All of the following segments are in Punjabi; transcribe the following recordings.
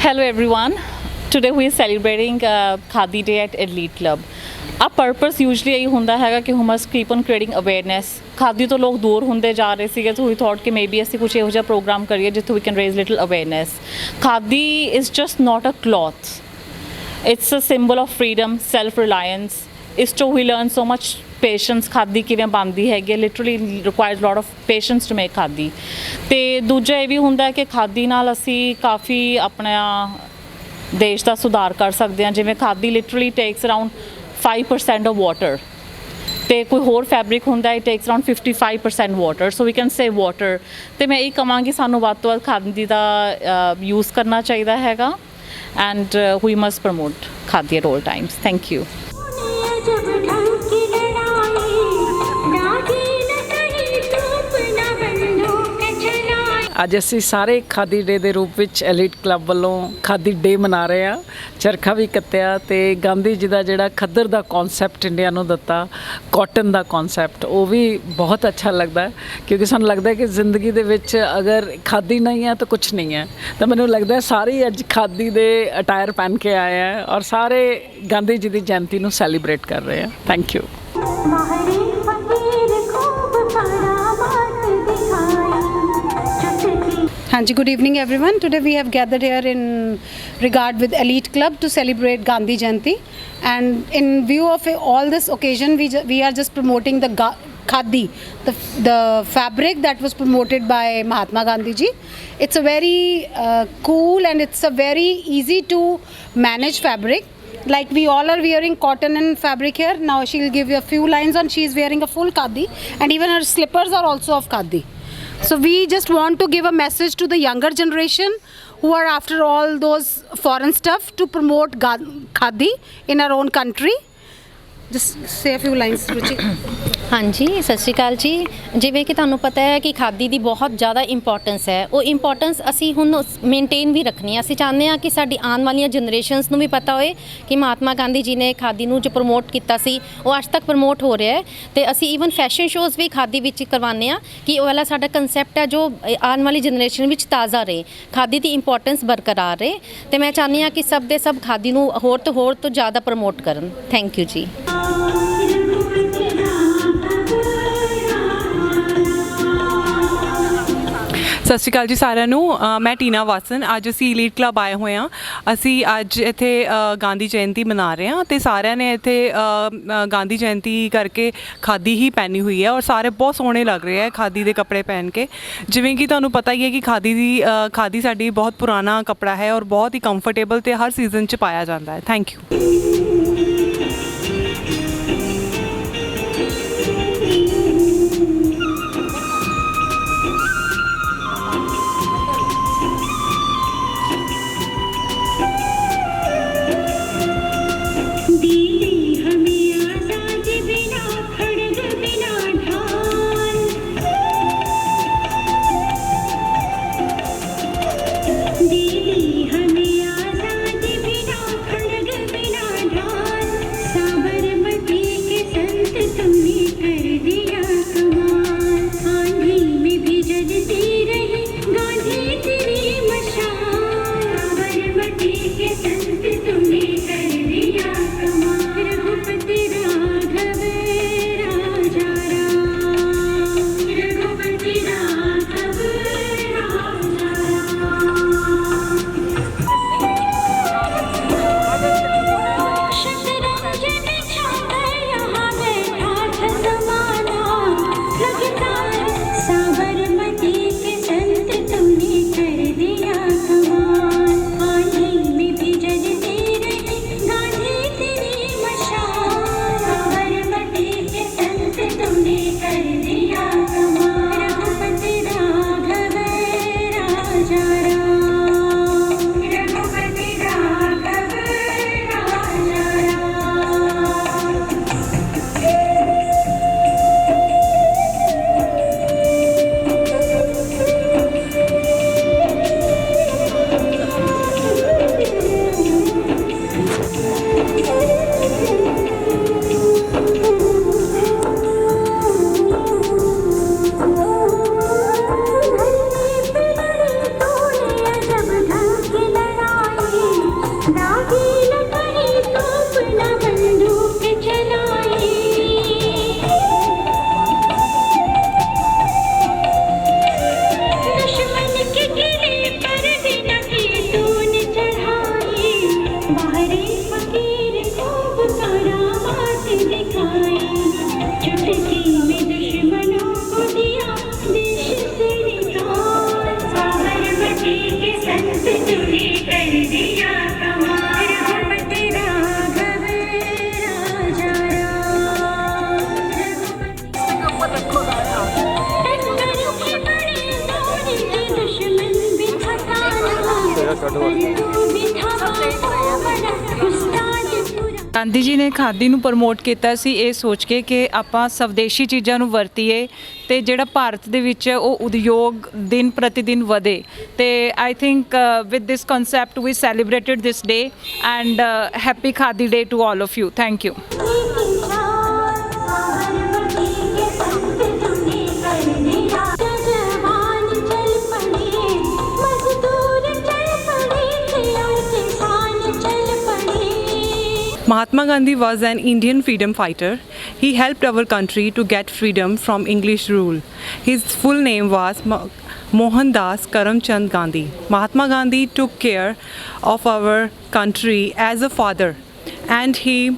Hello everyone. Today we are celebrating Khadi Day at Elite Club. Our purpose usually यही ਹੁੰਦਾ ਹੈਗਾ कि we must keep on creating awareness. ਖਾਦੀ ਤੋਂ ਲੋਕ ਦੂਰ ਹੁੰਦੇ ਜਾ ਰਹੇ ਸੀਗੇ so we thought ਕਿ maybe ਅਸੀਂ ਕੁਝ ਇਹੋ ਜਿਹਾ ਪ੍ਰੋਗਰਾਮ ਕਰੀਏ ਜਿੱਥੇ we can raise little awareness. Khadi is just not a cloth. It's a symbol of freedom, self-reliance. ਇਸ ਤੋਂ we learn so much patience. ਖਾਦੀ ਕਿਵੇਂ ਬਣਦੀ ਹੈਗੀ literally requires lot of patience to make ਖਾਦੀ. ਤੇ ਦੂਜਾ ਇਹ ਵੀ ਹੁੰਦਾ ਕਿ ਖਾਦੀ ਨਾਲ ਅਸੀਂ ਕਾਫੀ ਆਪਣਾ ਦੇਸ਼ ਦਾ ਸੁਧਾਰ ਕਰ ਸਕਦੇ ਹਾਂ ਜਿਵੇਂ khadi literally takes around 5% of water ਤੇ ਕੋਈ ਹੋਰ ਫੈਬਰਿਕ ਹੁੰਦਾ it takes around 55% water so we can save water ਤੇ ਮੈਂ ਇਹ ਕਹਾਂਗੀ ਸਾਨੂੰ ਵੱਧ ਤੋਂ ਵੱਧ ਖਾਦੀ ਦਾ ਯੂਜ਼ ਕਰਨਾ ਚਾਹੀਦਾ ਹੈਗਾ and we must promote Khadi at all times thank you ਅੱਜ ਅਸੀਂ ਸਾਰੇ ਖਾਦੀ ਡੇ ਦੇ ਰੂਪ ਵਿੱਚ ਐਲੀਟ ਕਲੱਬ ਵੱਲੋਂ ਖਾਦੀ ਡੇ ਮਨਾ ਰਹੇ ਹਾਂ ਚਰਖਾ ਵੀ ਕੱਤਿਆ ਤੇ ਗਾਂਧੀ ਜੀ ਦਾ ਜਿਹੜਾ ਖੱਦਰ ਦਾ ਕਨਸੈਪਟ ਇੰਡੀਆ ਨੂੰ ਦਿੱਤਾ ਕਾਟਨ ਦਾ ਕਨਸੈਪਟ ਉਹ ਵੀ ਬਹੁਤ ਅੱਛਾ ਲੱਗਦਾ ਕਿਉਂਕਿ ਸਾਨੂੰ ਲੱਗਦਾ ਕਿ ਜ਼ਿੰਦਗੀ ਦੇ ਵਿੱਚ ਅਗਰ ਖਾਦੀ ਨਹੀਂ ਹੈ ਤਾਂ ਕੁਝ ਨਹੀਂ ਹੈ ਤਾਂ ਮੈਨੂੰ ਲੱਗਦਾ ਸਾਰੇ ਅੱਜ ਖਾਦੀ ਦੇ ਅਟਾਇਰ ਪਹਿਨ ਕੇ ਆਏ ਆ ਔਰ ਸਾਰੇ ਗਾਂਧੀ ਜੀ ਦੀ ਜਯੰਤੀ ਨੂੰ ਸੈਲੀਬ੍ਰੇਟ ਕਰ ਰਹੇ ਆ thank you Hanji, good evening everyone. Today we have gathered here in regard with Elite Club to celebrate Gandhi Jayanti, and in view of all this occasion we are just promoting the khadi, the fabric that was promoted by Mahatma Gandhi ji. It's a very cool and it's a very easy to manage fabric. Like we all are wearing cotton and fabric here. Now she will give you a few lines on. She is wearing a full khadi and even her slippers are also of khadi. So we just want to give a message to the younger generation who are after all those foreign stuff to promote khadi in our own country. Just say a few lines, Ruchi. ਹਾਂਜੀ ਸਤਿ ਸ਼੍ਰੀ ਅਕਾਲ ਜੀ ਜਿਵੇਂ ਕਿ ਤੁਹਾਨੂੰ ਪਤਾ ਹੈ ਕਿ ਖਾਦੀ ਦੀ ਬਹੁਤ ਜ਼ਿਆਦਾ ਇੰਪੋਰਟੈਂਸ ਹੈ ਉਹ ਇੰਪੋਰਟੈਂਸ ਅਸੀਂ ਹੁਣ ਮੇਨਟੇਨ ਵੀ ਰੱਖਣੀ ਹੈ ਅਸੀਂ ਚਾਹੁੰਦੇ ਹਾਂ ਕਿ ਸਾਡੀ ਆਉਣ ਵਾਲੀਆਂ ਜਨਰੇਸ਼ਨਸ ਨੂੰ ਵੀ ਪਤਾ ਹੋਏ ਕਿ ਮਹਾਤਮਾ ਗਾਂਧੀ ਜੀ ਨੇ ਖਾਦੀ ਨੂੰ ਜੋ ਪ੍ਰਮੋਟ ਕੀਤਾ ਸੀ ਉਹ ਅੱਜ ਤੱਕ ਪ੍ਰਮੋਟ ਹੋ ਰਿਹਾ ਹੈ ਅਤੇ ਅਸੀਂ ਈਵਨ ਫੈਸ਼ਨ ਸ਼ੋਜ਼ ਵੀ ਖਾਦੀ ਵਿੱਚ ਕਰਵਾਉਂਦੇ ਹਾਂ ਕਿ ਉਹ ਵਾਲਾ ਸਾਡਾ ਕੰਸੈਪਟ ਹੈ ਜੋ ਆਉਣ ਵਾਲੀ ਜਨਰੇਸ਼ਨ ਵਿੱਚ ਤਾਜ਼ਾ ਰਹੇ ਖਾਦੀ ਦੀ ਇੰਪੋਰਟੈਂਸ ਬਰਕਰਾਰ ਰਹੇ ਅਤੇ ਮੈਂ ਚਾਹੁੰਦੀ ਹਾਂ ਕਿ ਸਭ ਦੇ ਸਭ ਖਾਦੀ ਨੂੰ ਹੋਰ ਤੋਂ ਜ਼ਿਆਦਾ ਪ੍ਰਮੋਟ ਕਰਨ ਥੈਂਕ ਯੂ ਜੀ ਸਤਿ ਸ਼੍ਰੀ ਅਕਾਲ ਜੀ ਸਾਰਿਆਂ ਨੂੰ ਮੈਂ ਟੀਨਾ ਵਾਸਨ ਅੱਜ ਅਸੀਂ ਈਲੀਟ ਕਲੱਬ ਆਏ ਹੋਏ ਹਾਂ ਅਸੀਂ ਅੱਜ ਇੱਥੇ ਗਾਂਧੀ ਜਯੰਤੀ ਮਨਾ ਰਹੇ ਹਾਂ ਅਤੇ ਸਾਰਿਆਂ ਨੇ ਇੱਥੇ ਗਾਂਧੀ ਜਯੰਤੀ ਕਰਕੇ ਖਾਦੀ ਹੀ ਪਹਿਨੀ ਹੋਈ ਹੈ ਔਰ ਸਾਰੇ ਬਹੁਤ ਸੋਹਣੇ ਲੱਗ ਰਹੇ ਹੈ ਖਾਦੀ ਦੇ ਕੱਪੜੇ ਪਹਿਨ ਕੇ ਜਿਵੇਂ ਕਿ ਤੁਹਾਨੂੰ ਪਤਾ ਹੀ ਹੈ ਕਿ ਖਾਦੀ ਸਾਡੀ ਬਹੁਤ ਪੁਰਾਣਾ ਕੱਪੜਾ ਹੈ ਔਰ ਬਹੁਤ ਹੀ ਕੰਫਰਟੇਬਲ ਅਤੇ ਹਰ ਸੀਜ਼ਨ 'ਚ ਪਾਇਆ ਜਾਂਦਾ ਹੈ ਥੈਂਕ ਯੂ ਜਿਹੜਾ ਕੱਢੋ ਗਾਂਧੀ ਜੀ ਨੇ ਖਾਦੀ ਨੂੰ ਪ੍ਰਮੋਟ ਕੀਤਾ ਸੀ ਇਹ ਸੋਚ ਕੇ ਕਿ ਆਪਾਂ ਸਵਦੇਸ਼ੀ ਚੀਜ਼ਾਂ ਨੂੰ ਵਰਤੀਏ ਤੇ ਜਿਹੜਾ ਭਾਰਤ ਦੇ ਵਿੱਚ ਹੈ ਉਹ ਉਦਯੋਗ ਦਿਨ ਪ੍ਰਤੀ ਦਿਨ ਵਧੇ ਤੇ I think with this concept we celebrated this day and happy Khadi day to all of you thank you Mahatma Gandhi was an Indian freedom fighter. He helped our country to get freedom from English rule. His full name was Mohandas Karamchand Gandhi. Mahatma Gandhi took care of our country as a father, and he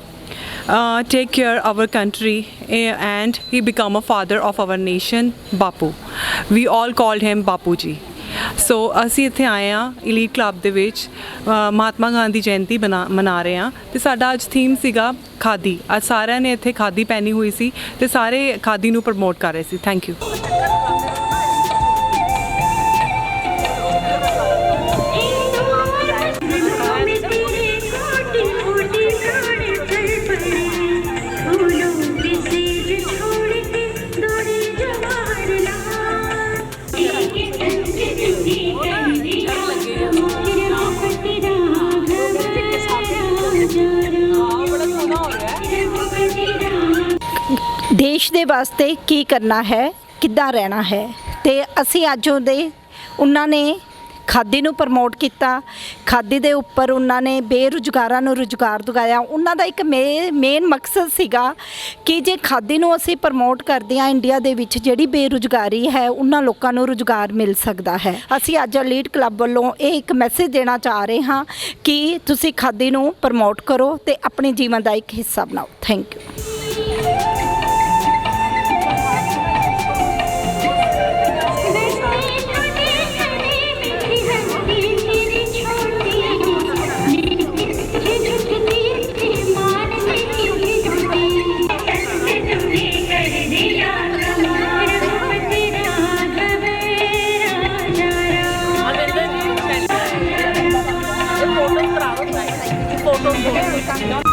take care of our country and he became a father of our nation, Bapu. We all called him Bapu ji. ਸੋ ਅਸੀਂ ਇੱਥੇ ਆਏ ਹਾਂ ਇਲੀਟ ਕਲੱਬ ਦੇ ਵਿੱਚ ਮਹਾਤਮਾ ਗਾਂਧੀ ਜਯੰਤੀ ਮਨਾ ਰਹੇ ਹਾਂ ਤੇ ਸਾਡਾ ਅੱਜ ਥੀਮ ਸੀਗਾ ਖਾਦੀ ਅੱਜ ਸਾਰਿਆਂ ਨੇ ਇੱਥੇ ਖਾਦੀ ਪਹਿਨੀ ਹੋਈ ਸੀ ਤੇ ਸਾਰੇ ਖਾਦੀ ਨੂੰ ਪ੍ਰਮੋਟ ਕਰ ਰਹੇ ਸੀ ਥੈਂਕ ਯੂ ਦੇਸ਼ ਦੇ ਵਾਸਤੇ ਕੀ ਕਰਨਾ ਹੈ ਕਿੱਦਾਂ ਰਹਿਣਾ ਹੈ ਤੇ ਅਸੀਂ ਅੱਜ ਉਹਨਾਂ ਨੇ ਖਾਦੀ ਨੂੰ ਪ੍ਰਮੋਟ ਕੀਤਾ ਖਾਦੀ ਦੇ ਉੱਪਰ ਉਹਨਾਂ ਨੇ ਬੇਰੁਜ਼ਗਾਰਾਂ ਨੂੰ ਰੁਜ਼ਗਾਰ ਦਿਵਾਇਆ ਉਹਨਾਂ ਦਾ ਇੱਕ ਮੇਨ ਮਕਸਦ ਸੀਗਾ ਕਿ ਜੇ ਖਾਦੀ ਨੂੰ ਅਸੀਂ ਪ੍ਰਮੋਟ ਕਰਦੇ ਹਾਂ ਇੰਡੀਆ ਦੇ ਵਿੱਚ ਜਿਹੜੀ ਬੇਰੁਜ਼ਗਾਰੀ ਹੈ ਉਹਨਾਂ ਲੋਕਾਂ ਨੂੰ ਰੁਜ਼ਗਾਰ ਮਿਲ ਸਕਦਾ ਹੈ ਅਸੀਂ ਅੱਜ ਲੀਡ ਕਲੱਬ ਵੱਲੋਂ ਇਹ ਇੱਕ ਮੈਸੇਜ ਦੇਣਾ ਚਾਹ ਰਹੇ ਹਾਂ ਕਿ ਤੁਸੀਂ ਖਾਦੀ ਨੂੰ ਪ੍ਰਮੋਟ ਕਰੋ ਤੇ ਆਪਣੇ ਜੀਵਨ ਦਾ ਇੱਕ ਹਿੱਸਾ ਬਣਾਓ ਥੈਂਕ ਯੂ फोटो